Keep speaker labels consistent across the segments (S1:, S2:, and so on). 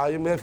S1: IMF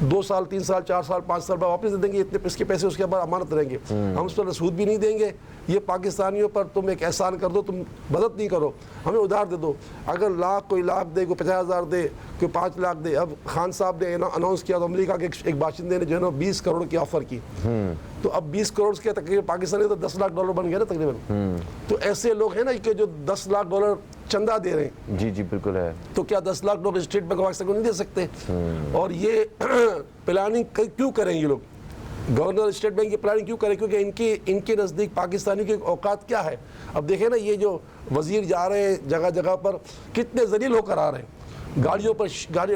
S1: 2 سال 3 سال 4 سال 5 سال بعد واپس دے دیں گے، اتنے اس کے پیسے اس کے بعد امانت رہیں گے، ہم اس پر سود بھی نہیں دیں گے. یہ پاکستانیوں پر تم ایک احسان کر دو، تم مدد نہیں کرو، ہمیں ادھار دے دو. اگر کوئی لاکھ دے، کوئی 50,000 دے، کوئی 5 لاکھ دے. اب خان صاحب نے اناؤنس کیا تو امریکہ کے ایک باشندے نے جو ہے نا 20 کروڑ کی آفر کی، تو اب 20 کروڑ کے تقریباً پاکستانی تو $10 لاکھ بن گیا نا تقریباً. تو ایسے لوگ ہیں نا کہ جو $10 لاکھ چندہ دے رہے ہیں.
S2: جی جی بالکل ہے.
S1: تو کیا 10 لاکھ لوگ اسٹیٹ بینک آف پاکستان کو نہیں دے سکتے؟ اور یہ پلاننگ کیوں کریں یہ لوگ؟ گورنر اسٹیٹ بینک کی پلاننگ کیوں کریں؟ کیونکہ ان کے نزدیک پاکستانی کے اوقات کیا ہے. اب دیکھیں نا یہ جو وزیر جا رہے ہیں جگہ جگہ پر کتنے ذلیل ہو کر آ رہے ہیں. گاڑیوں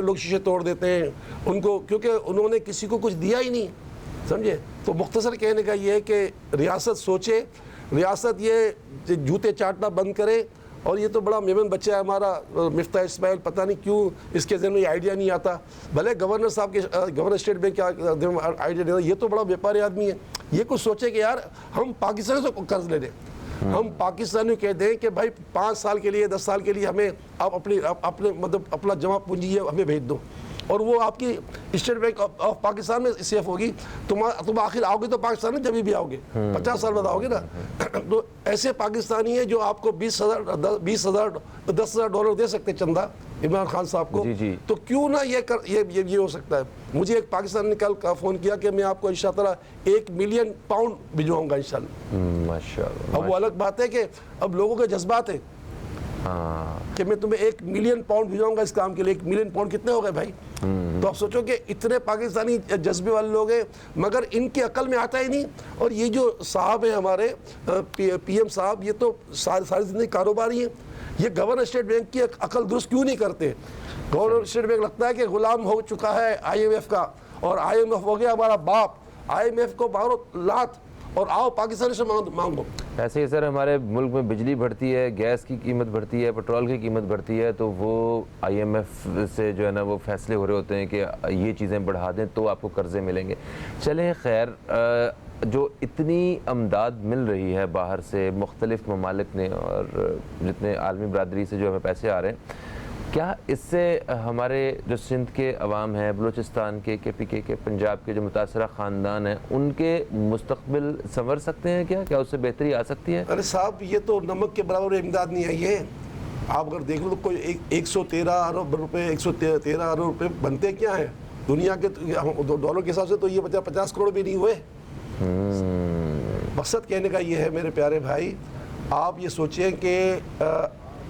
S1: لوگ شیشے توڑ دیتے ہیں ان کو، کیونکہ انہوں نے کسی کو کچھ دیا ہی نہیں، سمجھے. تو مختصر کہنے کا یہ ہے کہ ریاست سوچے، ریاست یہ جوتے چاٹنا بند کرے. اور یہ تو بڑا میمن بچہ ہے ہمارا مفتاح اسماعیل، پتہ نہیں کیوں اس کے ذہن میں یہ آئیڈیا نہیں آتا. بھلے گورنر صاحب کے گورنر اسٹیٹ بینک کا آئیڈیا نہیں، یہ تو بڑا بیپاری آدمی ہے. یہ کچھ سوچے کہ یار ہم پاکستانی سے قرض لے لیں، ہم پاکستانی کہہ دیں کہ بھائی 5 سال کے لیے 10 سال کے لیے ہمیں آپ اپنے مطلب اپنا جمع پونجی ہے ہمیں بھیج دو، اور وہ آپ کی اسٹیٹ بینک آف پاکستان میں سیف ہوگی. تم آخر آؤ گے تو پاکستان میں جبھی بھی آؤ گے، 50 سال بعد آؤ گے نا. تو ایسے پاکستانی ہیں جو آپ کو $10,000 دے سکتے چندہ عمران خان صاحب کو. تو کیوں نہ یہ ہو سکتا ہے. مجھے ایک پاکستانی نے کل فون کیا کہ میں آپ کو انشاءاللہ 1 ملین پاؤنڈ بھجواؤں گا انشاءاللہ.
S2: ماشاءاللہ.
S1: اب وہ الگ بات ہے کہ اب لوگوں کے جذبات ہیں کہ میں تمہیں 1 ملین پاؤنڈ بھیجاؤں گا اس کام کے لیے. 1 ملین پاؤنڈ کتنے ہو گئے بھائی؟ تو آپ سوچو کہ اتنے پاکستانی جذبے والے لوگ ہیں مگر ان کی عقل میں آتا ہی نہیں. اور یہ جو صاحب ہیں ہمارے پی ایم صاحب، یہ تو ساری زندگی کاروباری ہیں. یہ گورنر اسٹیٹ بینک کی عقل درست کیوں نہیں کرتے؟ گورنر اسٹیٹ بینک لگتا ہے کہ غلام ہو چکا ہے IMF کا، اور IMF ہو گیا ہمارا باپ. IMF کو مارو لات اور آؤ پاکستانی سے مانگو.
S2: ایسے ہی سر ہمارے ملک میں بجلی بڑھتی ہے، گیس کی قیمت بڑھتی ہے، پٹرول کی قیمت بڑھتی ہے، تو وہ IMF سے جو ہے نا وہ فیصلے ہو رہے ہوتے ہیں کہ یہ چیزیں بڑھا دیں تو آپ کو قرضے ملیں گے. چلیں خیر، جو اتنی امداد مل رہی ہے باہر سے مختلف ممالک نے اور جتنے عالمی برادری سے جو ہمیں پیسے آ رہے ہیں، کیا اس سے ہمارے جو سندھ کے عوام ہیں، بلوچستان کے KPK کے، پنجاب کے جو متاثرہ خاندان ہیں، ان کے مستقبل سنور سکتے ہیں؟ کیا اس سے بہتری آ سکتی ہے؟
S1: ارے صاحب یہ تو نمک کے برابر امداد نہیں آئی ہے. آپ اگر دیکھ لو تو کوئی 113 ارب روپے 113 ارب روپے بنتے کیا ہیں دنیا کے ڈالر کے حساب سے؟ تو یہ 50 کروڑ بھی نہیں ہوئے. مقصد کہنے کا یہ ہے میرے پیارے بھائی، آپ یہ سوچیں کہ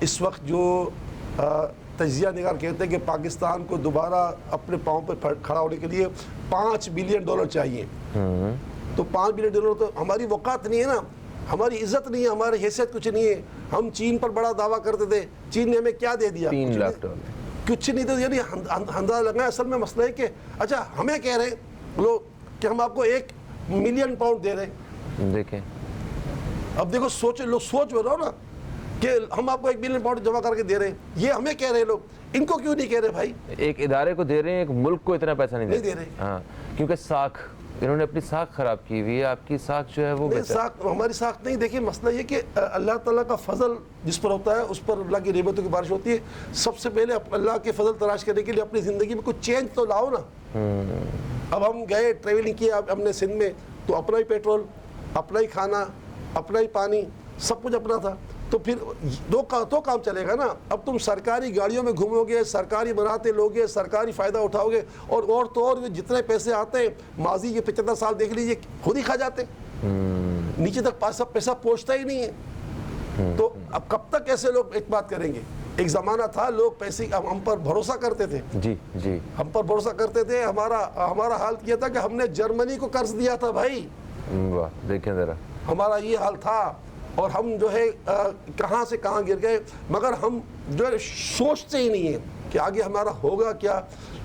S1: اس وقت جو تجزیہ نگار کہتے ہیں کہ پاکستان کو دوبارہ اپنے پاؤں پر کھڑا ہونے کے لیے $5 بلین چاہیے. تو $5 بلین تو ہماری وقات نہیں ہے نا، ہماری عزت نہیں ہے، ہماری حیثیت کچھ نہیں ہے. ہم چین پر بڑا دعویٰ کرتے تھے، چین نے ہمیں کیا دے دیا؟
S2: $3 لاکھ.
S1: کچھ نہیں دے. یعنی اندازہ لگا. اصل میں مسئلہ ہے کہ اچھا ہمیں کہہ رہے ہیں لوگ کہ ہم آپ کو 1 ملین پاؤنڈ دے رہے ہیں.
S2: دیکھیں
S1: اب دیکھو لوگ سوچ رہو نا کہ ہم آپ کو 1 ملین پاؤنڈ جمع کر کے دے رہے ہیں. یہ ہمیں کہہ رہے ہیں لوگ، ان کو کیوں نہیں کہہ رہے بھائی؟
S2: ایک ادارے کو دے رہے ہیں، ایک ملک کو اتنا پیسہ نہیں
S1: دے رہے.
S2: ہاں، کیونکہ ساکھ انہوں نے اپنی ساکھ خراب کی ہوئی ہے. آپ کی ساکھ جو ہے وہ
S1: ہماری ساکھ نہیں. دیکھیں مسئلہ یہ کہ اللہ تعالیٰ کا فضل جس پر ہوتا ہے اس پر اللہ کی رحمتوں کی بارش ہوتی ہے. سب سے پہلے اللہ کے فضل تلاش کرنے کے لیے اپنی زندگی میں کچھ چینج تو لاؤ نا. اب ہم گئے ٹریولنگ کیا ہم نے سندھ میں، تو اپنا ہی پیٹرول، اپنا ہی کھانا، اپنا ہی پانی، سب کچھ اپنا تھا. تو پھر تو کام چلے گا نا. اب تم سرکاری گاڑیوں میں گھومو گے، سرکاری بناتے لوگے، سرکاری فائدہ اٹھاؤ گے، اور جتنے پیسے آتے ہیں ماضی کے 75 سال دیکھ لیجئے خود ہی کھا جاتے، نیچے تک پیسہ پہنچتا ہی نہیں ہے. تو اب کب تک ایسے لوگ ایک بات کریں گے؟ ایک زمانہ تھا لوگ پیسے ہم پر بھروسہ کرتے تھے.
S2: جی
S1: ہم پر بھروسہ کرتے تھے. ہمارا حال کیا تھا کہ ہم نے جرمنی کو قرض دیا تھا بھائی.
S2: واہ، دیکھیں ذرا
S1: ہمارا یہ حال تھا. اور ہم جو ہے کہاں سے کہاں گر گئے، مگر ہم جو ہے سوچتے ہی نہیں ہیں کہ آگے ہمارا ہوگا کیا.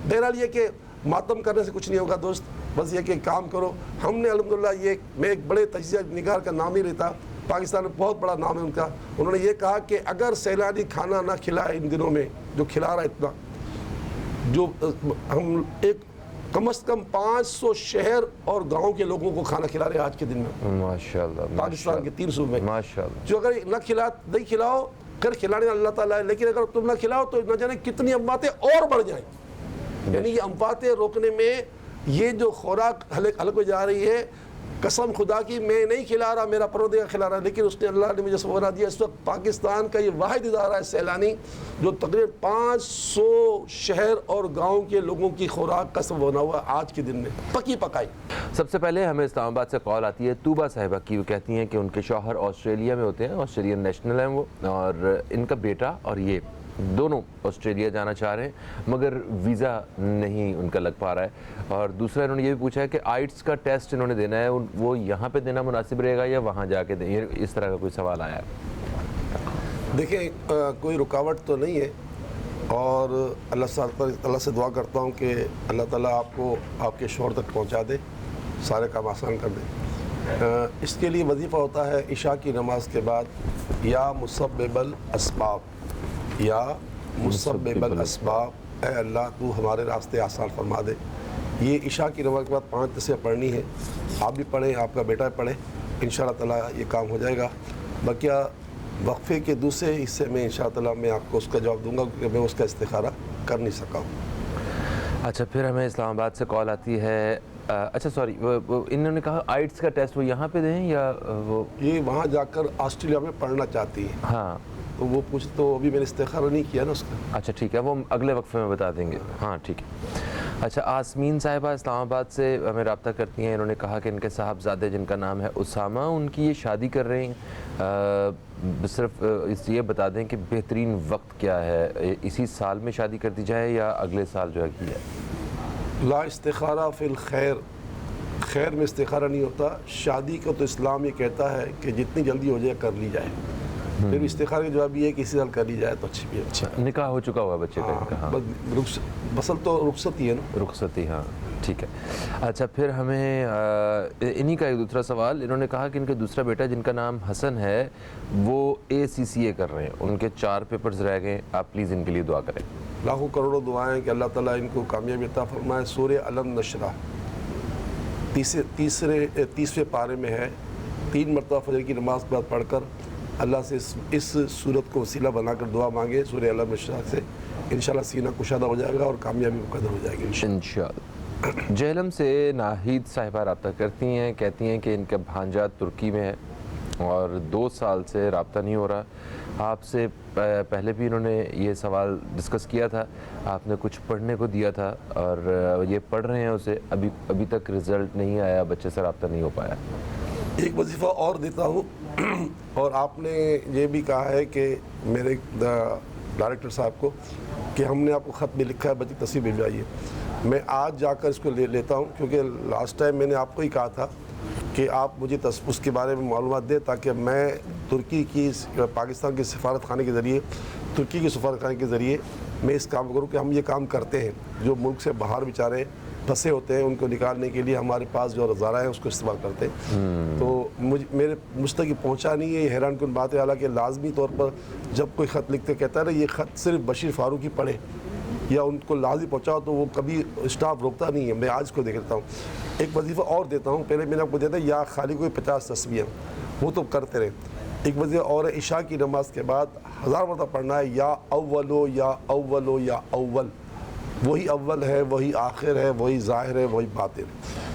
S1: بہرحال یہ کہ ماتم کرنے سے کچھ نہیں ہوگا دوست، بس یہ کہ کام کرو. ہم نے الحمدللہ میں ایک بڑے تجزیہ نگار کا نام ہی لیتا، پاکستان میں بہت بڑا نام ہے ان کا. انہوں نے یہ کہا کہ اگر سیلانی کھانا نہ کھلائے ان دنوں میں جو کھلا رہا ہے اتنا، جو ہم ایک کم از کم 500 شہر اور گاؤں کے لوگوں کو کھانا کھلا رہے ہیں آج کے دن میں
S2: ماشاءاللہ
S1: پاکستان کے 3 صوبے میں
S2: ماشاءاللہ.
S1: جو اگر نہیں کھلاؤ، پھر کھلانے اللہ تعالیٰ ہے، لیکن اگر تم نہ کھلاؤ تو نہ جانے کتنی امواتیں اور بڑھ جائیں. یعنی یہ امواتیں روکنے میں یہ جو خوراک حلق میں جا رہی ہے، قسم خدا کی میں نہیں کھلا رہا، میرا پروردگار کھلا رہا ہے، لیکن اس نے اللہ نے مجھے سبق دیا. اس وقت پاکستان کا یہ واحد ادارہ ہے سیلانی جو تقریباً 500 شہر اور گاؤں کے لوگوں کی خوراک کا سبب بنا ہوا آج کے دن میں پکی پکائی.
S2: سب سے پہلے ہمیں اسلام آباد سے کال آتی ہے طوبہ صاحبہ کی. وہ کہتی ہیں کہ ان کے شوہر آسٹریلیا میں ہوتے ہیں، آسٹریلین نیشنل ہیں وہ، اور ان کا بیٹا اور یہ دونوں آسٹریلیا جانا چاہ رہے ہیں مگر ویزا نہیں ان کا لگ پا رہا ہے. اور دوسرا انہوں نے یہ بھی پوچھا ہے کہ آئٹس کا ٹیسٹ انہوں نے دینا ہے، وہ یہاں پہ دینا مناسب رہے گا یا وہاں جا کے دیں؟ اس طرح کا کوئی سوال آیا ہے.
S1: دیکھیں کوئی رکاوٹ تو نہیں ہے، اور اللہ سے دعا کرتا ہوں کہ اللہ تعالیٰ آپ کو آپ کے شوہر تک پہنچا دے، سارے کام آسان کر دے. اس کے لیے وظیفہ ہوتا ہے عشاء کی نماز کے بعد، یا مسبب الاسباب، یا مسبب الاسباب، اے اللہ تو ہمارے راستے آسان فرما دے. یہ عشاء کی نماز کے بعد 5 تسبیح پڑھنی ہے. آپ بھی پڑھیں، آپ کا بیٹا پڑھے، انشاءاللہ تعالیٰ یہ کام ہو جائے گا. بقیہ وقفے کے دوسرے حصے میں انشاءاللہ تعالیٰ میں آپ کو اس کا جواب دوں گا، کیونکہ میں اس کا استخارہ کر نہیں سکا ہوں.
S2: اچھا، پھر ہمیں اسلام آباد سے کال آتی ہے. اچھا سوری، انہوں نے کہا آئٹس کا ٹیسٹ وہ یہاں پہ دیں یا وہ
S1: یہ وہاں جا کر آسٹریلیا میں پڑھنا چاہتی ہے.
S2: ہاں
S1: تو وہ پوچھ، تو ابھی میں نے استخارہ نہیں کیا نا اس کا.
S2: اچھا ٹھیک ہے، وہ اگلے وقفے میں بتا دیں گے. ہاں ٹھیک ہے. اچھا، آسمین صاحبہ اسلام آباد سے ہمیں رابطہ کرتی ہیں. انہوں نے کہا کہ ان کے صاحبزادے جن کا نام ہے اسامہ، ان کی یہ شادی کر رہے ہیں. صرف اس یہ بتا دیں کہ بہترین وقت کیا ہے، اسی سال میں شادی کر دی جائے یا اگلے سال جو ہے کی ہے؟
S1: لا استخارہ فی الخیر، خیر میں استخارہ نہیں ہوتا. شادی کا تو اسلام یہ کہتا ہے کہ جتنی جلدی ہو جائے کر لی جائے. پھر استخارہ کا جواب یہ ہے کہ اسی سال کر لی جائے تو اچھی بھی ہے. اچھا،
S2: نکاح ہو چکا ہوا بچے کا؟
S1: ہاں، بسل تو رخصت ہی ہے نا.
S2: رخصتی، ہاں ٹھیک ہے. اچھا، پھر ہمیں انہی کا ایک دوسرا سوال. انہوں نے کہا کہ ان کے دوسرا بیٹا جن کا نام حسن ہے وہ ACCA کر رہے ہیں، ان کے 4 پیپرز رہ گئے. آپ پلیز ان کے لیے دعا کریں.
S1: لاکھوں کروڑوں دعائیں کہ اللہ تعالیٰ ان کو کامیابی عطا فرمائے. سورہ علم نشرہ 30ویں پارے میں ہے. 3 مرتبہ فجر کی نماز کے بعد پڑھ کر اللہ سے اس صورت کو وسیلہ بنا کر دعا مانگے سورہ علم نشرہ سے. انشاءاللہ سینہ کشادہ ہو جائے گا اور کامیابی مقدر ہو جائے گی
S2: انشاءاللہ. جہلم سے ناہید صاحبہ رابطہ کرتی ہیں. کہتی ہیں کہ ان کا بھانجا ترکی میں ہے اور 2 سال سے رابطہ نہیں ہو رہا. آپ سے پہلے بھی انہوں نے یہ سوال ڈسکس کیا تھا، آپ نے کچھ پڑھنے کو دیا تھا اور یہ پڑھ رہے ہیں اسے. ابھی تک رزلٹ نہیں آیا، بچے سے رابطہ نہیں ہو پایا.
S1: ایک وظیفہ اور دیتا ہوں، اور آپ نے یہ بھی کہا ہے کہ میرے ڈائریکٹر صاحب کو کہ ہم نے آپ کو خط میں لکھا ہے، بچی تصویر بھیجوائیے. میں آج جا کر اس کو لیتا ہوں، کیونکہ لاسٹ ٹائم میں نے آپ کو ہی کہا تھا کہ آپ مجھے اس کے بارے میں معلومات دیں تاکہ میں ترکی کی پاکستان کے سفارت خانے کے ذریعے، ترکی کے سفارت خانے کے ذریعے میں اس کام کروں کہ ہم یہ کام کرتے ہیں. جو ملک سے باہر بیچارے پھنسے ہوتے ہیں ان کو نکالنے کے لیے ہمارے پاس جو ہزارہ ہے اس کو استعمال کرتے ہیں. تو مجھ تک یہ پہنچا نہیں ہے. یہ حیران کن بات ہے. حالانکہ لازمی طور پر جب کوئی خط لکھتے کہتا ہے نا یہ خط صرف بشیر فاروق ہی پڑھے یا ان کو لازمی پہنچاؤ، تو وہ کبھی اسٹاف روکتا نہیں ہے. میں آج کو دیکھ لیتا ہوں. ایک وظیفہ اور دیتا ہوں. پہلے میں نے آپ کو دیا تھا یا خالی کوئی 50 تسبیح، وہ تو کرتے رہے. ایک وظیفہ اور ہے، عشاء کی نماز کے بعد 1000 مرتبہ پڑھنا ہے یا اولو یا اولو یا اول. وہی اول ہے، وہی آخر ہے، وہی ظاہر ہے، وہی باطن.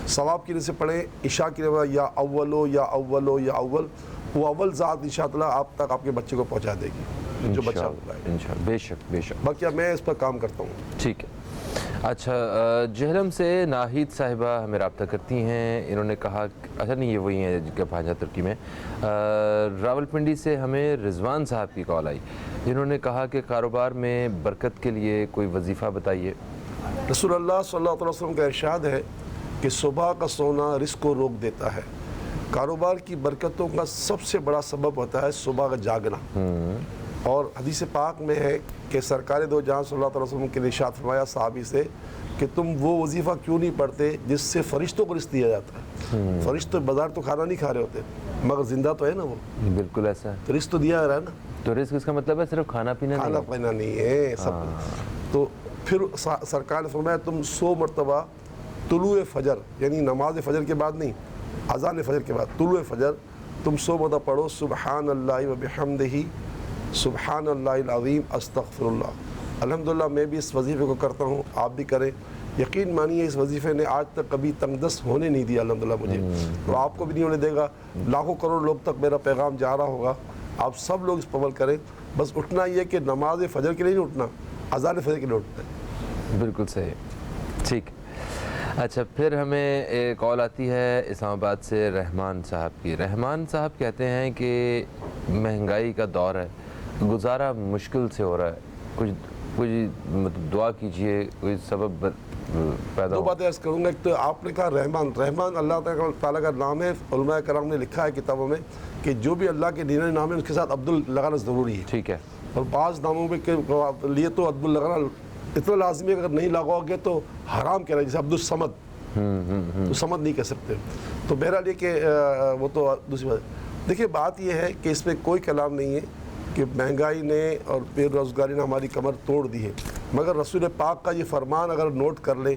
S1: ثواب کی وجہ سے پڑھیں عشاء کی نماز یا اولو یا اولو یا اول. وہ اول ذات انشاءاللہ آپ تک آپ کے بچے کو پہنچا دے گی جو بچہ ہوگا
S2: انشاءاللہ. بے شک بے شک.
S1: باقی میں اس پر کام کرتا ہوں.
S2: ٹھیک ہے. اچھا، جہلم سے ناہید صاحبہ ہمیں رابطہ کرتی ہیں. انہوں نے کہا، اچھا نہیں یہ وہی ہیں جن کا بھانجا ترکی میں. راولپنڈی سے ہمیں رضوان صاحب کی کال آئی. جنہوں نے کہا کہ کاروبار میں برکت کے لیے کوئی وظیفہ بتائیے.
S1: رسول اللہ صلی اللہ علیہ وسلم کا ارشاد ہے کہ صبح کا سونا رزق کو روک دیتا ہے. کاروبار کی برکتوں کا سب سے بڑا سبب ہوتا ہے صبح کا جاگنا. اور حدیث پاک میں ہے کہ سرکار دو جہاں صلی اللہ علیہ وسلم کے ارشاد فرمایا صحابی سے کہ تم وہ وظیفہ کیوں نہیں پڑھتے جس سے فرشتوں کو رزق دیا جاتا ہے. فرشتے بازار تو کھانا نہیں کھا رہے ہوتے مگر زندہ تو ہے نا وہ.
S2: بالکل ایسا ہے.
S1: تو رزق تو دیا رہا ہے نا.
S2: تو رزق اس کا مطلب ہے صرف کھانا پینا
S1: نہیں ہے سب. تو پھر سرکار نے فرمایا تم 100 مرتبہ طلوع فجر یعنی نماز فجر کے بعد نہیں، اذان فجر کے بعد طلوع فجر تم 100 مرتبہ پڑھو سبحان اللہ و بحمدہ سبحان اللہ العظیم استغفر اللہ. الحمدللہ میں بھی اس وظیفے کو کرتا ہوں، آپ بھی کریں. یقین مانیے اس وظیفے نے آج تک کبھی تنگ دست ہونے نہیں دیا الحمدللہ مجھے، تو آپ کو بھی نہیں ہونے دے گا، لاکھوں کروڑ لوگ تک میرا پیغام جا رہا ہوگا، آپ سب لوگ اس پر عمل کریں، بس اٹھنا یہ کہ نماز فجر کے لیے نہیں اٹھنا، اذان فجر کے لیے اٹھنا ہے۔
S2: بالکل صحیح، ٹھیک۔ اچھا پھر ہمیں ایک کال آتی ہے اسلام آباد سے رحمان صاحب کی۔ رحمان صاحب کہتے ہیں کہ مہنگائی کا دور ہے، گزارا مشکل سے ہو رہا ہے، کوئی دعا کیجئے، کوئی سبب پیدا
S1: دو
S2: ہو۔
S1: باتیں عرض کروں گا، ایک تو آپ نے کہا رحمان اللہ تعالیٰ کا نام ہے، علماء کرام نے لکھا ہے کتابوں میں کہ جو بھی اللہ کے دینی نام ہے اس کے ساتھ عبد لگانا ضروری ہے،
S2: ٹھیک ہے،
S1: اور بعض ناموں میں کے لیے تو عبد لگانا اتنا لازمی ہے، اگر نہیں لگاؤ گے تو حرام کہنا ہے، جیسے عبد الصمد، تو صمد نہیں کہہ سکتے، تو بہرحال یہ کہ وہ تو دوسری بات۔ دیکھیے بات یہ ہے کہ اس میں کوئی کلام نہیں ہے کہ مہنگائی نے اور بے روزگاری نے ہماری کمر توڑ دی ہے، مگر رسول پاک کا یہ فرمان اگر نوٹ کر لیں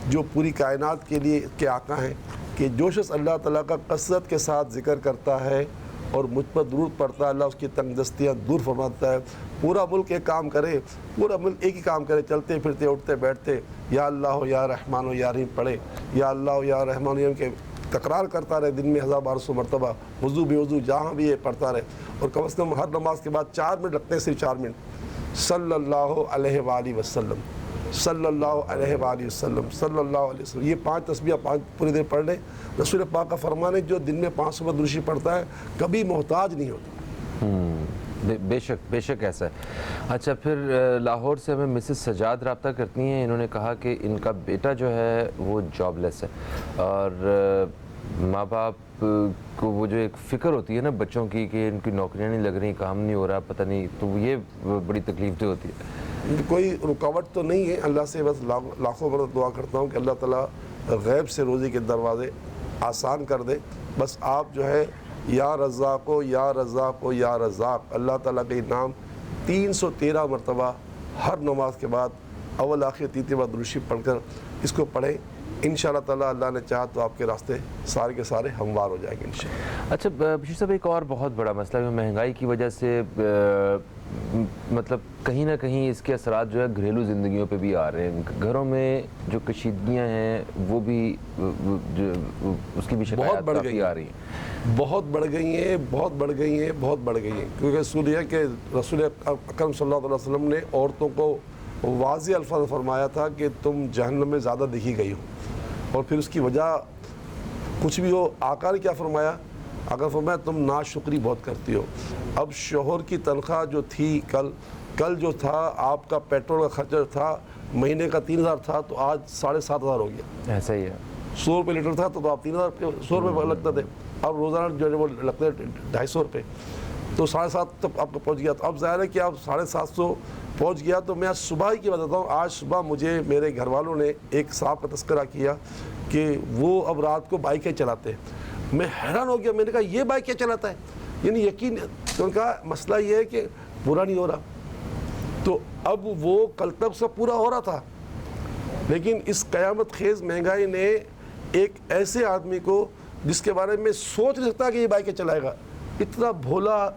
S1: جو پوری کائنات کے لیے کے آقا ہیں کہ جو شخص اللہ تعالیٰ کا کثرت کے ساتھ ذکر کرتا ہے اور مجھ پر درود پڑتا ہے، اللہ اس کی تنگ دستیاں دور فرماتا ہے۔ پورا ملک ایک کام کرے، پورا ملک ایک ہی کام کرے، چلتے پھرتے اٹھتے بیٹھتے یا اللہ ہو یا رحمان ہو یا رحیم پڑھے، یا اللہ ہو یا رحمان ہو کے تکرار کرتا رہے دن میں 1200 مرتبہ، وضو بے وضو جہاں بھی یہ پڑھتا رہے، اور کم از کم ہر نماز کے بعد 4 منٹ رکھتے ہیں، صرف 4 منٹ، صلی اللہ علیہ وآلہ وسلم، صلی اللہ علیہ وآلہ وسلم، صلی اللہ علیہ وسلم، یہ 5 تسبیحہ 5 پوری دیر پڑھ لیں۔ رسول پاک کا فرمان ہے جو دن میں 500 بار درود شریف پڑھتا ہے کبھی محتاج نہیں ہوتا۔
S2: بے شک ایسا ہے۔ اچھا پھر لاہور سے ہمیں مسز سجاد رابطہ کرتی ہیں، انہوں نے کہا کہ ان کا بیٹا جو ہے وہ جاب لیس ہے، اور ماں باپ کو وہ جو ایک فکر ہوتی ہے نا بچوں کی کہ ان کی نوکریاں نہیں لگ رہی، کام نہیں ہو رہا، پتہ نہیں، تو یہ بڑی تکلیف دہ ہوتی ہے۔
S1: کوئی رکاوٹ تو نہیں ہے، اللہ سے بس لاکھوں بار دعا کرتا ہوں کہ اللہ تعالیٰ غیب سے روزی کے دروازے آسان کر دے، بس آپ جو ہے یا رزاق و یا رزاق و یا رزاق، اللہ تعالیٰ کا نام 313 مرتبہ ہر نماز کے بعد اول آخر تیسری بار درود شریف پڑھ کر اس کو پڑھیں، انشاءاللہ تعالیٰ اللہ نے چاہا تو آپ کے راستے سارے کے سارے ہموار ہو جائیں گے انشاءاللہ۔
S2: اچھا بشیر صاحب ایک اور بہت بڑا مسئلہ ہے مہنگائی کی وجہ سے، مطلب کہیں نہ کہیں اس کے اثرات جو ہے گھریلو زندگیوں پہ بھی آ رہے ہیں، گھروں میں جو کشیدگیاں ہیں وہ بھی اس کی بھی شکایات کافی آ رہی ہیں،
S1: بہت بڑھ گئی ہیں، بہت بڑھ گئی ہیں، بہت بڑھ گئی ہیں، کیونکہ اصول یہ ہے کہ رسول اکرم صلی اللہ علیہ وسلم نے عورتوں کو واضح الفاظ فرمایا تھا کہ تم جہنم میں زیادہ دیکھی گئی ہو، اور پھر اس کی وجہ کچھ بھی ہو، آقا نے کیا فرمایا؟ آقا فرمایا تم ناشکری بہت کرتی ہو۔ اب شوہر کی تنخواہ جو تھی کل جو تھا آپ کا پیٹرول کا خرچہ تھا مہینے کا 3000 تھا تو آج 7500 ہو گیا،
S2: ایسا ہی ہے،
S1: 100 روپے لیٹر تھا تو آپ 100 روپے لگتا تھے، اب روزانہ جو ہے وہ لگتے ہیں 250 روپے، تو 750 تک آپ کو پہنچ گیا، تو اب ظاہر ہے کہ آپ 750 پہنچ گیا۔ تو میں صبح ہی کی بتاتا ہوں، آج صبح مجھے میرے گھر والوں نے ایک صاحب کا تذکرہ کیا کہ وہ اب رات کو بائکیں چلاتے ہیں، میں حیران ہو گیا، میں نے کہا یہ بائک کیا چلاتا ہے، یعنی یقین، تو ان کا مسئلہ یہ ہے کہ پورا نہیں ہو رہا، تو اب وہ کل تک سب پورا ہو رہا تھا، لیکن اس قیامت خیز مہنگائی نے ایک ایسے آدمی کو جس کے بارے میں سوچ نہیں سکتا کہ یہ بائکیں چلائے گا، اتنا بھولا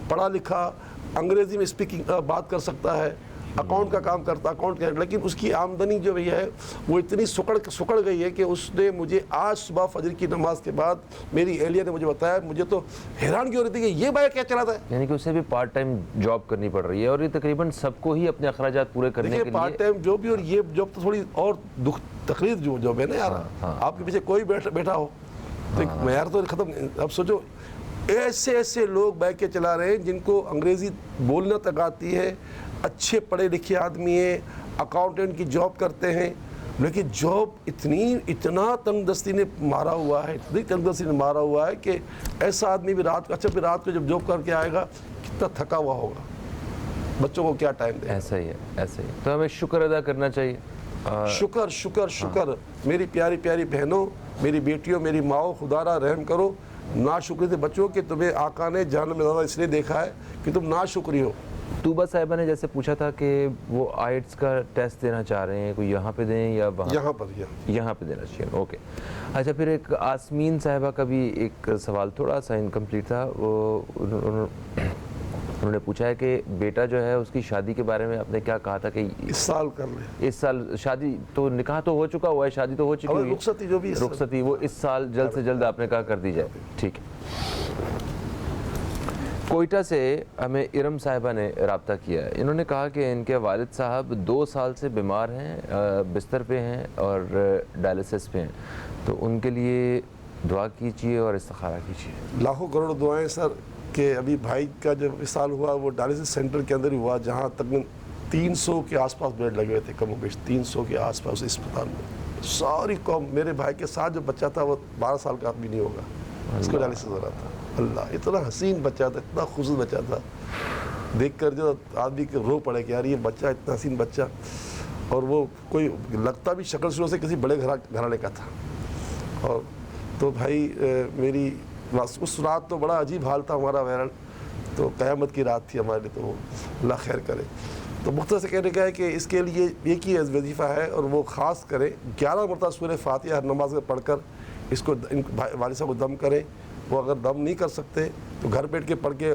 S1: پڑھا لکھا، انگریزی میں اسپیکنگ بات کر سکتا ہے، اکاؤنٹ کا کام کرتا اکاؤنٹ کا، لیکن اس کی آمدنی جو بھی ہے وہ اتنی سکڑ گئی ہے کہ اس نے مجھے آج صبح فجر کی نماز کے بعد میری اہلیہ نے مجھے بتایا، مجھے تو حیرانگی ہو رہی تھی کہ یہ بائک کیا چلاتا ہے،
S2: یعنی کہ اسے بھی پارٹ ٹائم جاب کرنی پڑ رہی ہے، اور یہ تقریباً سب کو ہی اپنے اخراجات پورے کرنے کے لیے
S1: پارٹ ٹائم جاب بھی، اور یہ جاب تو تھوڑی اور دکھ تکلیف جو جاب ہے نا یار، آپ کے پیچھے کوئی بیٹھا ہو تو ایک معیار تو ختم۔ اب سوچو ایسے لوگ بائکیں چلا رہے ہیں جن کو انگریزی بولنا تک آتی ہے، اچھے پڑھے لکھے آدمی ہیں، اکاؤنٹنٹ کی جاب کرتے ہیں، لیکن جاب اتنا تنگ دستی نے مارا ہوا ہے، اتنی تنگ دستی نے مارا ہوا ہے کہ ایسا آدمی بھی رات کو، اچھا پھر رات کو جب جاب کر کے آئے گا کتنا تھکا ہوا ہوگا، بچوں کو کیا ٹائم دے۔
S2: ایسا ہی ہے، تو ہمیں شکر ادا کرنا چاہیے،
S1: شکر میری پیاری بہنوں، میری بیٹیوں، میری ماؤں، خدا را رحم کرو، ناشکری سے بچو کہ تمہیں آقا نے جہنم میں زیادہ اس لیے دیکھا ہے کہ تم ناشکری ہو۔
S2: طوبہ صاحبہ نے جیسے پوچھا تھا کہ وہ آئٹس کا ٹیسٹ دینا چاہ رہے ہیں، کوئی یہاں پہ دیں یا وہاں؟ یہاں پہ دینا چاہیے، اوکے۔ اچھا پھر ایک آسمین صاحبہ کا بھی ایک سوال تھوڑا سا انکمپلیٹ تھا، وہ انہوں نے پوچھا ہے کہ بیٹا جو ہے اس کی شادی کے بارے میں آپ نے کیا کہا تھا کہ
S1: اس سال کر لیں،
S2: اس سال شادی تو نکاح تو ہو چکا ہوا ہے، شادی تو ہو چکی ہوئی ہے،
S1: رخصتی جو بھی ہے
S2: رخصتی وہ اس سال جلد سے جلد آپ نے کہا کر دی جائے. ٹھیک ہے. کوئٹہ سے ہمیں ارم صاحبہ نے رابطہ کیا ہے. انہوں نے کہا کہ ان کے والد صاحب 2 سال سے بیمار ہیں، بستر پہ ہیں اور ڈائلسس پہ ہیں، تو ان کے لیے دعا کیجیے اور استخارہ کیجیے.
S1: لاکھوں کروڑ دعائیں سر کہ ابھی بھائی کا جو وصال ہوا وہ ڈائلسس سینٹر کے اندر ہی ہوا، جہاں تقریباً 300 کے آس پاس بیڈ لگے ہوئے تھے، کم و بیش 300 کے آس پاس اسپتال میں. ساری قوم، میرے بھائی کے ساتھ جو بچہ تھا وہ 12 سال کا بھی نہیں ہوگا، اس کو ڈائلسس ہو رہا تھا. اللہ، اتنا حسین بچہ تھا، اتنا خوبصورت بچہ تھا، دیکھ کر جو آدمی کے رو پڑے کہ یار یہ بچہ اتنا حسین بچہ، اور وہ کوئی لگتا بھی شکل شروع سے کسی بڑے گھرانے کا تھا. اور تو بھائی میری اس رات تو بڑا عجیب حال تھا ہمارا ویرن، تو قیامت کی رات تھی ہمارے لیے، تو اللہ خیر کرے. تو مختصر سے کہنے کا ہے کہ اس کے لیے ایک ہی وظیفہ ہے اور وہ خاص کریں 11 مرتبہ سورہ فاتحہ ہر نماز میں پڑھ کر اس کو والد صاحب کو دم کریں. وہ اگر دم نہیں کر سکتے تو گھر بیٹھ کے پڑھ کے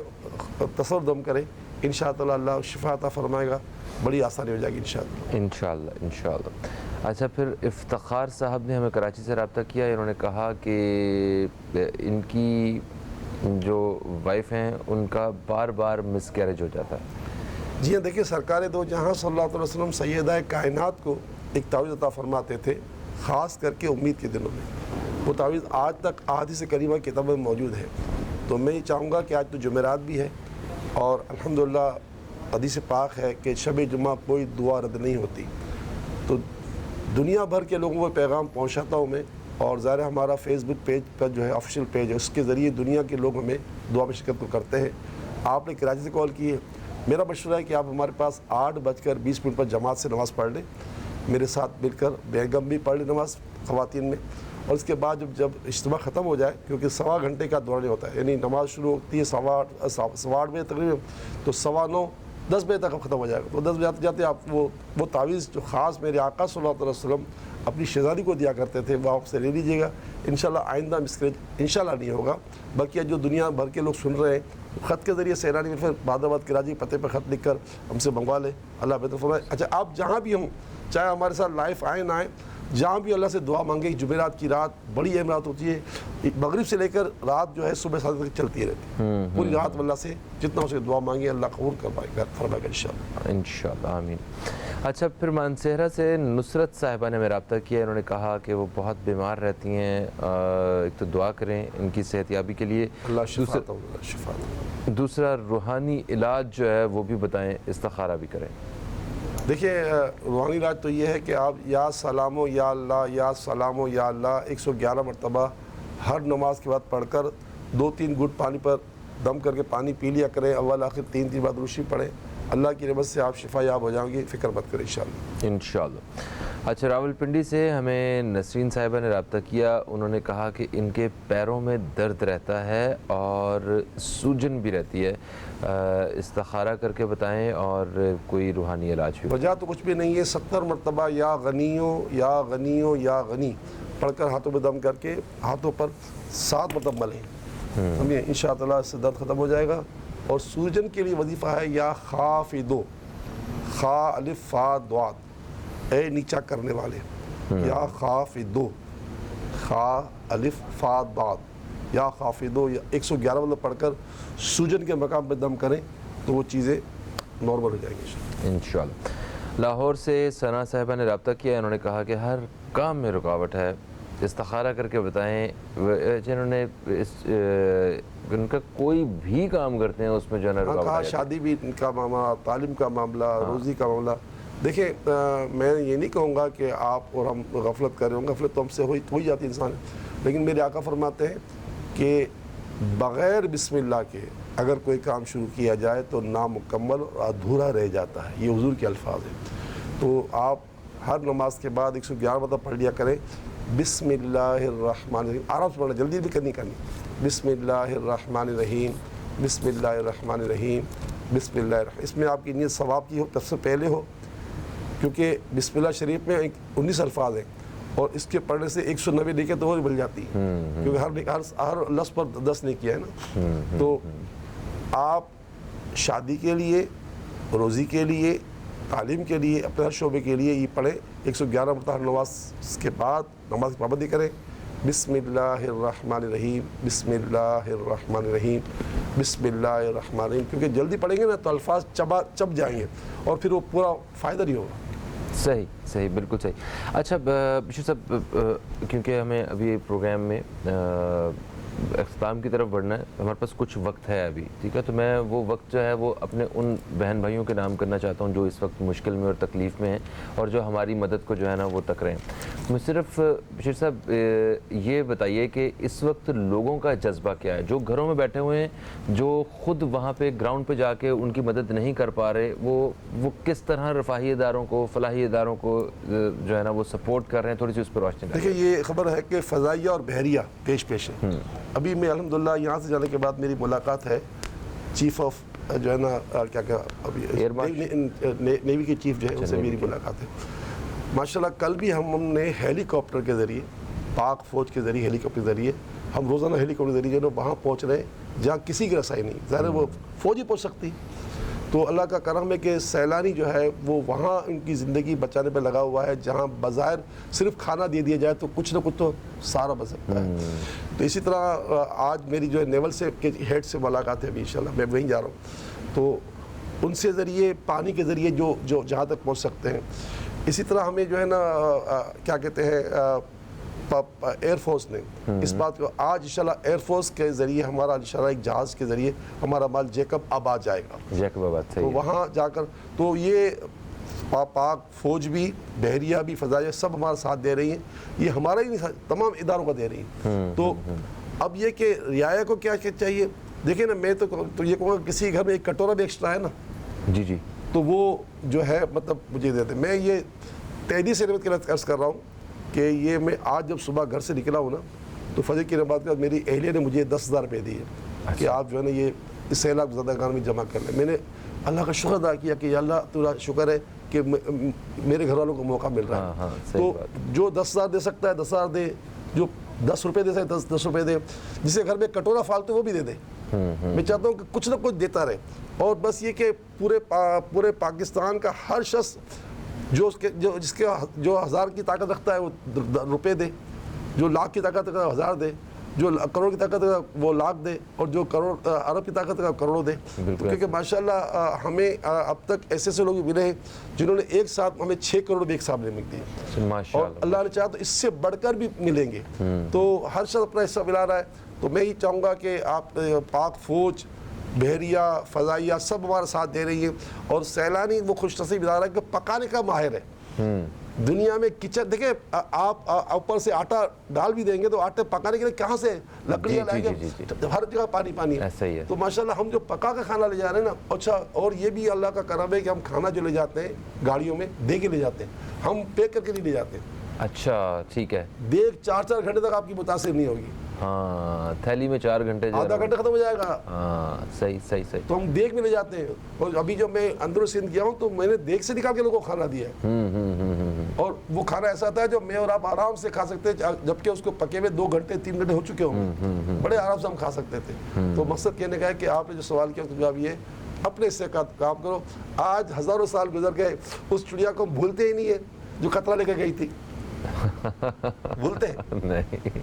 S1: تصور دم کریں، انشاءاللہ اللہ شفا عطا فرمائے گا، بڑی آسانی ہو جائے گی انشاءاللہ.
S2: انشاءاللہ. اچھا، پھر افتخار صاحب نے ہمیں کراچی سے رابطہ کیا. انہوں نے کہا کہ ان کی جو وائف ہیں ان کا بار بار مس کیریج ہو جاتا ہے.
S1: جی ہاں، دیکھیے سرکار دو جہاں صلی اللہ علیہ وسلم سیدہ کائنات کو ایک تعویذ عطا فرماتے تھے، خاص کر کے امید کے دنوں میں. وہ تعویذ آج تک احادیث کریمہ کتاب میں موجود ہے. تو میں یہ چاہوں گا کہ آج تو جمعرات بھی ہے اور الحمدللہ حدیث پاک ہے کہ شب جمعہ کوئی دعا رد نہیں ہوتی. تو دنیا بھر کے لوگوں کو پیغام پہنچاتا ہوں میں، اور ظاہر ہمارا فیس بک پیج پر جو ہے آفیشیل پیج ہے، اس کے ذریعے دنیا کے لوگ ہمیں دعا میں شرکت کو کرتے ہیں. آپ نے کراچی سے کال کی ہے، میرا مشورہ ہے کہ آپ ہمارے پاس 8:20 پر جماعت سے نماز پڑھ لیں، میرے ساتھ مل کر بیگم بھی پڑھ لیں نماز خواتین میں، اور اس کے بعد جب اجتماع ختم ہو جائے، کیونکہ 1.25 گھنٹے کا دورہ ہوتا ہے، یعنی نماز شروع ہوتی ہے 8:15 بجے تقریباً، تو 9:15 10 بجے تک ختم ہو جائے گا. تو 10 بجے آتے جاتے آپ وہ تعویذ جو خاص میرے آقا صلی اللہ علیہ وسلم اپنی شہزادی کو دیا کرتے تھے، وہ آپ سے لے لیجیے گا. انشاءاللہ آئندہ مسکریج انشاءاللہ نہیں ہوگا. باقی جو دنیا بھر کے لوگ سن رہے ہیں، خط کے ذریعے سیرانی میں پھر بعد آباد کراچی پتے پر خط لکھ کر ہم سے منگوا لیں. اللہ بہتر فرمائے. اچھا، آپ جہاں بھی ہوں، چاہے ہمارے ساتھ لائف آئیں نہ آئیں، جہاں بھی اللہ سے دعا مانگے. جمعرات کی رات بڑی اہم رات ہوتی ہے، مغرب سے لے کر رات جو ہے صبح 7 تک چلتی رہتی ہے. پوری رات اللہ سے جتنا اسے دعا مانگے اللہ قبول فرمائے گا
S2: انشاءاللہ. آمین. اچھا، پھر مانسہرہ سے نصرت صاحبہ نے ہمیں رابطہ کیا. انہوں نے کہا کہ وہ بہت بیمار رہتی ہیں، ایک تو دعا کریں ان کی صحت یابی کے لیے،
S1: اللہ شفا.
S2: دوسرا روحانی علاج جو ہے وہ بھی بتائیں، استخارہ بھی کریں.
S1: دیکھیے روحانی علاج تو یہ ہے کہ آپ یا سلامو یا اللہ، یا سلامو یا اللہ 111 مرتبہ ہر نماز کے بعد پڑھ کر 2-3 گھٹ پانی پر دم کر کے پانی پی لیا کریں. اول آخر 3 بار درود شریف پڑھیں. اللہ کی رحمت سے آپ شفا یاب ہو جائیں گے، فکر مت کریں انشاءاللہ.
S2: اچھا، راولپنڈی سے ہمیں نسرین صاحبہ نے رابطہ کیا. انہوں نے کہا کہ ان کے پیروں میں درد رہتا ہے اور سوجن بھی رہتی ہے، استخارہ کر کے بتائیں اور کوئی روحانی علاج بھی.
S1: وجہ تو کچھ بھی نہیں ہے. 70 مرتبہ یا غنیو یا غنیو یا غنی پڑھ کر ہاتھوں پہ دم کر کے ہاتھوں پر 7 مرتبہ ملیں. سمجھے، انشاءاللہ اس سے درد ختم ہو جائے گا. اور سوجن کے لیے وظیفہ ہے یا خافدو، خا الف فا دوات، اے نیچا کرنے والے، یا خافدو، خا الف فا دوات، یا خافدو، 111 مطلب پڑھ کر سوجن کے مقام پہ دم کریں تو وہ چیزیں نارمل ہو جائیں گی
S2: انشاءاللہ. لاہور سے ثنا صاحبہ نے رابطہ کیا. انہوں نے کہا کہ ہر کام میں رکاوٹ ہے، استخارہ کر کے بتائیں. جنہوں نے ان کا کوئی بھی کام کرتے ہیں اس میں جو ہے رکاوٹ ہے،
S1: شادی بھی کا معاملہ، تعلیم کا معاملہ، روزی کا معاملہ. دیکھیں میں یہ نہیں کہوں گا کہ آپ اور ہم غفلت کر رہے ہوں، غفلت تو ہم سے ہو جاتی انسان ہے، لیکن میرے آقا فرماتے ہیں کہ بغیر بسم اللہ کے اگر کوئی کام شروع کیا جائے تو نامکمل اور ادھورا رہ جاتا ہے. یہ حضور کے الفاظ ہیں. تو آپ ہر نماز کے بعد 111 مرتبہ پڑھ لیا کریں. بسم اللہ الرحمن الرحیم، آرام سے پڑھنا، جلدی بھی کرنی. بسم اللہ الرحمن الرحیم، بسم اللہ الرحمن الرحیم، بسم اللہ الرحمن. اس میں آپ کی نیت ثواب کی ہو، سب سے پہلے ہو، کیونکہ بسم اللہ شریف میں 19 الفاظ ہیں اور اس کے پڑھنے سے 190 نیکیاں تو اور مل جاتی ہیں، کیونکہ ہر لفظ پر 10 نیکیاں ہے نا. تو آپ شادی کے لیے، روزی کے لیے، تعلیم کے لیے، اپنے ہر شعبے کے لیے یہ پڑھیں. 111 مرتبہ نماز کے بعد نماز کی پابندی کریں. بسم اللہ الرحمن الرحیم، بسم اللہ الرحمن الرحیم، بسم اللہ الرحمن الرحیم. کیونکہ جلدی پڑھیں گے نا تو الفاظ چپ جائیں گے اور پھر وہ پورا فائدہ نہیں ہوگا.
S2: صحیح صحیح، بالکل صحیح. اچھا بشیر صاحب، کیونکہ ہمیں ابھی پروگرام میں اختتام کی طرف بڑھنا ہے، ہمارے پاس کچھ وقت ہے ابھی، ٹھیک ہے، تو میں وہ وقت جو ہے وہ اپنے ان بہن بھائیوں کے نام کرنا چاہتا ہوں جو اس وقت مشکل میں اور تکلیف میں ہیں اور جو ہماری مدد کو جو ہے نا وہ تک رہے ہیں. میں صرف بشیر صاحب یہ بتائیے کہ اس وقت لوگوں کا جذبہ کیا ہے جو گھروں میں بیٹھے ہوئے ہیں، جو خود وہاں پہ گراؤنڈ پہ جا کے ان کی مدد نہیں کر پا رہے، وہ کس طرح رفاہی اداروں کو، فلاحی اداروں کو جو ہے نا وہ سپورٹ کر رہے ہیں؟ تھوڑی سی اس پر روشنی ڈالیں.
S1: دیکھیں، یہ خبر ہے کہ فضائیہ اور بحریہ پیش ہے. ابھی میں الحمدللہ یہاں سے جانے کے بعد میری ملاقات ہے چیف آف جو ہے نا کیا ابھی نیوی کے چیف جو ہے ان سے میری ملاقات ہے. ماشاءاللہ کل بھی ہم نے ہیلی کاپٹر کے ذریعے، پاک فوج کے ذریعے، ہیلی کاپٹر کے ذریعے ہم روزانہ ہیلی کاپٹر کے ذریعے جو ہے وہاں پہنچ رہے ہیں جہاں کسی کی رسائی نہیں. ظاہر ہے وہ فوج ہی پہنچ سکتی. تو اللہ کا کرم ہے کہ سیلانی جو ہے وہ وہاں ان کی زندگی بچانے پہ لگا ہوا ہے جہاں بظاہر صرف کھانا دے دیا جائے تو کچھ نہ کچھ تو سارا بن سکتا ہے. تو اسی طرح آج میری جو ہے نیول سے ہیڈ سے ملاقات ہے ابھی انشاءاللہ، میں وہیں جا رہا ہوں. تو ان سے ذریعے پانی کے ذریعے جو جہاں تک پہنچ سکتے ہیں. اسی طرح ہمیں جو ہے نا کیا کہتے ہیں ایئر فورس نے اس بات کو آج انشاءاللہ ایئر فورس کے ذریعے ہمارا انشاءاللہ ایک جہاز کے ذریعے ہمارا مال جیکب آباد جائے گا.
S2: جیکب آباد،
S1: تو وہاں جا کر تو یہ پاک فوج بھی، بحریہ بھی، فضائیہ سب ہمارا ساتھ دے رہی ہیں. یہ ہمارا ہی نہیں، تمام اداروں کا دے رہی ہیں. تو اب یہ کہ رعایا کو کیا چاہیے، دیکھیں نا میں تو یہ کہوں گا کسی گھر میں ایک کٹورا بھی ایکسٹرا ہے نا،
S2: جی
S1: تو وہ جو ہے مطلب مجھے دے دیں. میں یہ تحدید سے نعمت کے لحاظ عرض کر رہا ہوں کہ یہ میں آج جب صبح گھر سے نکلا ہوں نا تو فجر کی نماز کے بعد میری اہلیہ نے مجھے 10,000 روپے دیے کہ آپ جو ہے نا یہ اس سیلاب زدگان میں جمع کر لیں. میں نے اللہ کا شکر ادا کیا کہ یا اللہ تیرا شکر ہے کہ میرے گھر والوں کو موقع مل رہا ہے. تو جو 10,000 دے سکتا ہے 10,000 دے، جو 10 روپے دے سکتا ہے 10 روپے دے، جسے گھر میں کٹورا فالتو وہ بھی دے دے. میں چاہتا ہوں کہ کچھ نہ کچھ دیتا رہے. اور بس یہ کہ پورے پاکستان کا ہر شخص جو جو 1000 کی طاقت رکھتا ہے وہ روپے دے، جو لاکھ کی طاقت رکھتا ہے 1000 دے، جو کروڑ کی طاقت رکھتا ہے وہ لاکھ دے، اور جو ارب کی طاقت رکھتا ہے کروڑوں دے. کیونکہ ماشاءاللہ ہمیں اب تک ایسے لوگ ملے ہیں جنہوں نے ایک ساتھ ہمیں 6 کروڑ بھی ایک ساتھ مل دیے، اور اللہ نے چاہا تو اس سے بڑھ کر بھی ملیں گے. تو ہر شخص اپنا حصہ ملا رہا ہے. تو میں یہ چاہوں گا کہ آپ پاک فوج، بحریہ، فضائیہ سب ہمارا ساتھ دے رہی ہیں. اور سیلانی وہ خوش نصیب ادارہ ہے کہ پکانے کا ماہر ہے. دنیا میں کچن دیکھیں، آپ اوپر سے آٹا ڈال بھی دیں گے تو آٹے پکانے کے لیے کہاں سے لکڑیاں لائیں گے، ہر جگہ پانی ہے. تو ماشاءاللہ ہم جو پکا کا کھانا لے جا رہے ہیں نا، اچھا اور یہ بھی اللہ کا کرم ہے کہ ہم کھانا جو لے جاتے ہیں گاڑیوں میں دے کے لے جاتے ہیں، ہم پیک کر کے نہیں لے جاتے.
S2: اچھا ٹھیک ہے.
S1: دیکھ 4 گھنٹے تک آپ کی متاثر نہیں ہوگی.
S2: ہاں، تھیلی میں 4 گھنٹے،
S1: آدھا گھنٹہ ختم ہو جائے گا.
S2: ہاں صحیح.
S1: تو ہم دیکھ میں لے جاتے ہیں. اور ابھی جب میں اندر سندھ گیا ہوں تو میں نے دیکھ سے نکال کے لوگوں کو کھانا دیا ہے. اور وہ کھانا ایسا تھا جو میں اور آپ آرام سے کھا سکتے ہیں، جبکہ اس کو پکے ہوئے 2 گھنٹے 3 گھنٹے ہو چکے ہوں، بڑے آرام سے ہم کھا سکتے تھے. تو مقصد کہنے کا ہے کہ آپ نے جو سوال کیا تو جواب یہ اپنے حصے کا کام کرو. آج ہزاروں سال گزر گئے، اس چڑیا کو ہم بھولتے ہی نہیں ہے جو خطرہ لے کے گئی تھی. بھولتے نہیں.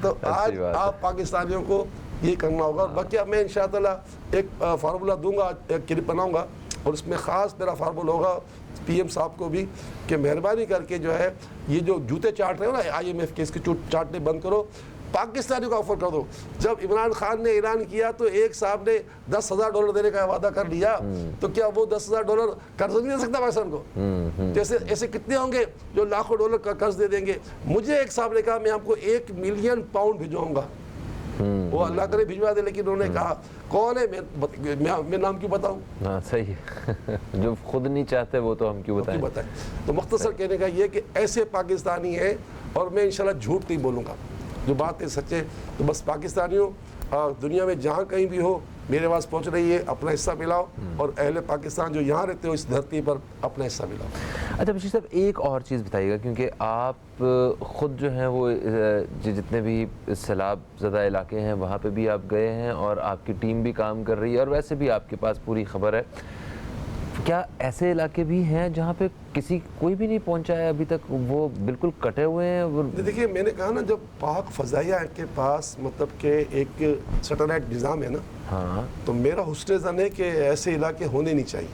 S1: تو آج آپ پاکستانیوں کو یہ کرنا ہوگا. باقی اب میں انشاءاللہ ایک فارمولہ دوں گا، ایک کلپ بناؤں گا، اور اس میں خاص میرا فارمولہ ہوگا پی ایم صاحب کو بھی کہ مہربانی کر کے جو ہے یہ جو جوتے چاٹ رہے ہو نا IMF کے، اس کے چاٹنے بند کرو، پاکستانیوں کا آفر کر دو. جب عمران خان نے اعلان کیا تو ایک صاحب نے $10,000 دینے کا وعدہ کر لیا، تو کیا وہ $10,000 قرض نہیں دے سکتا پاکستان کو؟ جیسے ایسے کتنے ہوں گے جو لاکھوں ڈالر کا قرض دے دیں گے. مجھے ایک صاحب نے کہا میں آپ کو 1 ملین پاؤنڈ بھجواؤں گا. وہ اللہ کرے بھجوا دے، لیکن انہوں نے کہا کون ہے، میں نام کیوں بتاؤں؟
S2: ہاں صحیح، جو خود نہیں چاہتے وہ تو ہم کیوں بتائیں.
S1: تو مختصر کہنے کا یہ کہ ایسے پاکستانی ہیں، اور میں انشاءاللہ جھوٹ نہیں بولوں گا، جو بات ہے سچے. تو بس پاکستانیوں دنیا میں جہاں کہیں بھی ہو میرے پاس پہنچ رہی ہے، اپنا حصہ ملاؤ، اور اہل پاکستان جو یہاں رہتے ہو اس دھرتی پر اپنا حصہ ملاؤ.
S2: اچھا بشیر صاحب ایک اور چیز بتائیے گا، کیونکہ آپ خود جو ہیں وہ جتنے بھی سیلاب زدہ علاقے ہیں وہاں پہ بھی آپ گئے ہیں اور آپ کی ٹیم بھی کام کر رہی ہے اور ویسے بھی آپ کے پاس پوری خبر ہے، کیا ایسے علاقے بھی ہیں جہاں پہ کوئی بھی نہیں پہنچا ہے ابھی تک، وہ بالکل کٹے ہوئے ہیں؟
S1: دیکھیے میں نے کہا نا، جب پاک فضائیہ کے پاس مطلب کہ ایک سیٹلائٹ نظام ہے نا،
S2: ہاں،
S1: تو میرا حسن ظن ہے کہ ایسے علاقے ہونے نہیں چاہیے،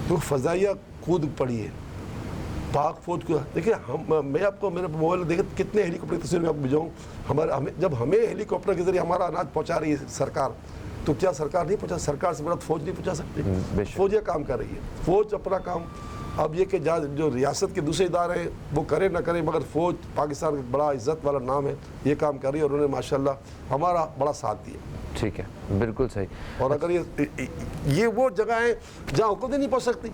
S1: تو فضائیہ کود پڑی ہے پاک فوج کو. دیکھیے میں آپ کو میرے موبائل دیکھیں کتنے ہیلی کاپٹر تصویر میں آپ کو بھیجاؤں، جب ہمیں ہیلی کاپٹر کے ذریعے ہمارا اناج پہنچا رہی ہے سرکار، تو کیا سرکار نہیں پہنچا؟ سرکار سے بڑا فوج نہیں پہنچا سکتی؟ فوج یہ کام کر رہی ہے، فوج اپنا کام. اب یہ کہ جو ریاست کے دوسرے ادارے ہیں وہ کرے نہ کرے، مگر فوج پاکستان کا بڑا عزت والا نام ہے، یہ کام کر رہی ہے اور انہوں نے ماشاءاللہ ہمارا بڑا ساتھ دیا.
S2: ٹھیک ہے، بالکل صحیح.
S1: اور اگر یہ وہ جگہ ہیں جہاں حکومت نہیں پہنچ سکتی،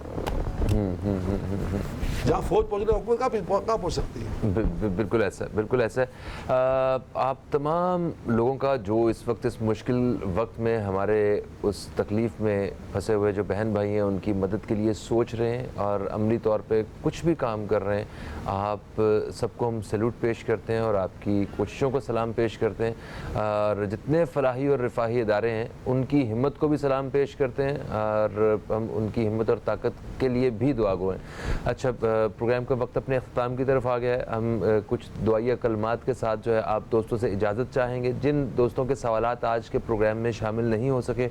S1: جہاں فوج پہنچنے حکومت کہاں پہنچ سکتی ہے؟
S2: بالکل ایسا، بالکل ایسا ہے. آپ تمام لوگوں کا جو اس وقت اس مشکل وقت میں ہمارے اس تکلیف میں پھنسے ہوئے جو بہن بھائی ہیں ان کی مدد کے لیے سوچ رہے ہیں اور عملی طور پہ کچھ بھی کام کر رہے ہیں، آپ سب کو ہم سیلوٹ پیش کرتے ہیں اور آپ کی کوششوں کو سلام پیش کرتے ہیں. اور جتنے فلاحی اور رفاہی ادارے ہیں ان کی ہمت کو بھی سلام پیش کرتے ہیں اور ہم ان کی ہمت اور طاقت کے لیے بھی دعا گو ہیں. اچھا، پروگرام کا وقت اپنے اختتام کی طرف آ گیا ہے. ہم کچھ دعائیہ کلمات کے ساتھ جو ہے آپ دوستوں سے اجازت چاہیں گے. جن دوستوں کے سوالات آج کے پروگرام میں شامل نہیں ہو سکے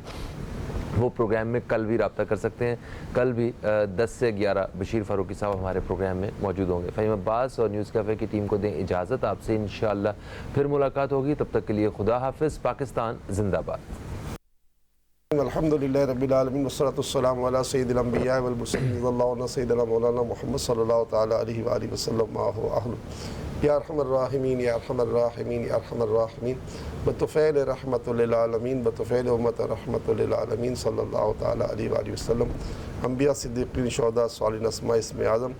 S2: وہ پروگرام میں کل بھی رابطہ کر سکتے ہیں. کل بھی 10 سے 11 بشیر فاروقی صاحب ہمارے پروگرام میں موجود ہوں گے. فہیم عباس اور نیوز کیفے کی ٹیم کو دیں اجازت. آپ سے انشاءاللہ پھر ملاقات ہوگی. تب تک کے لیے خدا حافظ. پاکستان زندہ باد.
S1: الحمدللہ رب العالمین والصلاة والسلام علی سید الانبیاء والمرسلین صلی اللہ علیہ سیدنا مولانا محمد صلی اللہ تعالی علیہ وآلہ وسلم ما هو اہل. یا ارحم الراحمین یا ارحم الراحمین یا ارحم الراحمین بطفیل رحمت للعالمین بطفیل امت رحمت للعالمین صلی اللہ تعالی علیہ وآلہ وسلم. انبیاء، صدیقین، شہداء، صالحین، اسماء اسم اعظم،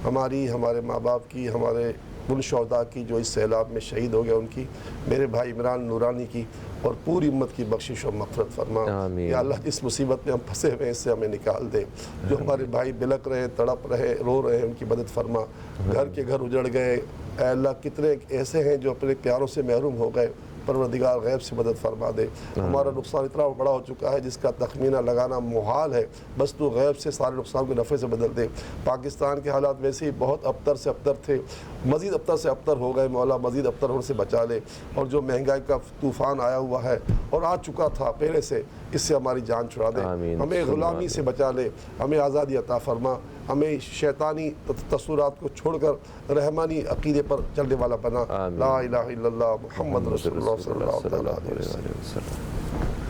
S1: ہماری، ہمارے ماں باپ کی، ہمارے ان شہداء کی جو اس سیلاب میں شہید ہو گئے ان کی، میرے بھائی عمران نورانی کی اور پوری امت کی بخشش و مغفرت فرما. یا اللہ جس مصیبت میں ہم پھنسے ہوئے ہیں اس سے ہمیں نکال دے. جو ہمارے بھائی بلک رہے، تڑپ رہے، رو رہے ہیں، ان کی مدد فرما. گھر کے گھر اجڑ گئے، اے اللہ کتنے ایسے ہیں جو اپنے پیاروں سے محروم ہو گئے، پروردگار غیب سے مدد فرما دے. ہمارا نقصان اتنا بڑا ہو چکا ہے جس کا تخمینہ لگانا محال ہے، بس تو غیب سے سارے نقصان کو نفع سے بدل دے. پاکستان کے حالات ویسے ہی بہت ابتر سے ابتر تھے، مزید ابتر سے ابتر ہو گئے. مولا مزید ابتر ہونے سے بچا لے. اور جو مہنگائی کا طوفان آیا ہوا ہے اور آ چکا تھا پہلے سے، اس سے ہماری جان چھڑا دے. ہمیں غلامی سے بچا لے، ہمیں آزادی عطا فرما. ہمیں شیطانی تصورات کو چھوڑ کر رحمانی عقیدے پر چلنے والا بنا. لا الہ الا اللہ محمد رسول اللہ صلی اللہ علیہ وسلم.